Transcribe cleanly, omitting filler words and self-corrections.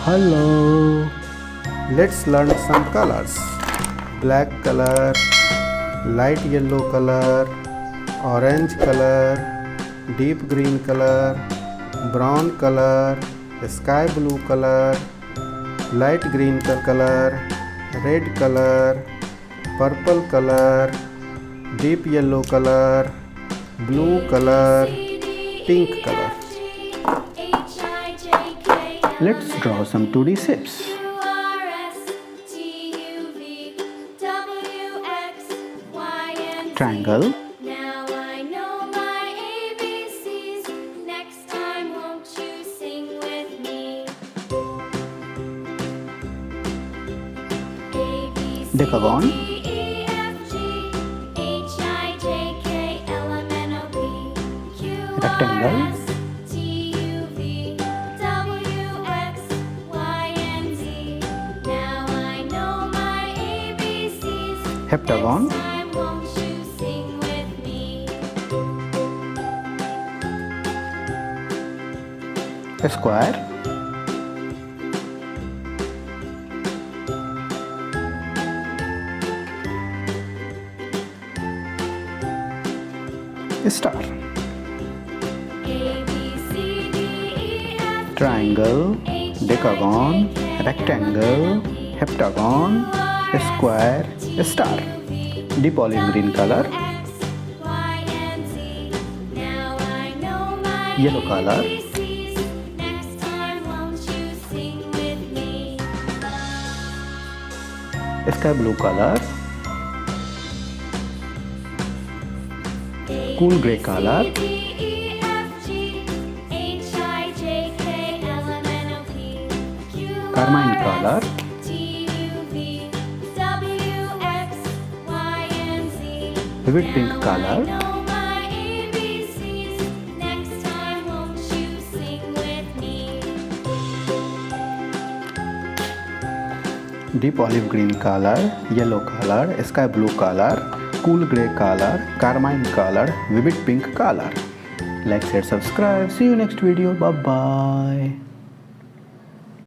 Hello. Let's learn some colors. Black color, light yellow color, orange color, deep green color, brown color, sky blue color, light green color, red color, purple color, deep yellow color, blue color, pink color. Let's draw some 2D shapes. Triangle, Now I know my ABCs. Next time, won't you sing with me? A, B, C, Decagon, D, E, F, G, H, I, J, K, L, M, N, O, P, Q, R, Rectangle, S, T, U, V, W, X, Y, and Z. Now I know my ABCs. heptagon, Next time, won't you sing with me? square, star, A, B, C, D, E, F, triangle, decagon, rectangle, heptagon, square, star. Deep olive green color, X, Y, and Z. Now I know my yellow color, ABCs. Next time, won't you sing with me? sky blue color, A, cool gray color, B, C, D, E, F, G, H, I, J, K, L, M, N, O, P, Q, carmine R, color, S, T, U, V, W, X, Y, and Z. vivid pink Now I color, know my ABCs. Next time, won't you sing with me? deep olive green color, yellow color, sky blue color, cool gray color, carmine color, vivid pink color. Like, share, subscribe. See you next video. Bye bye.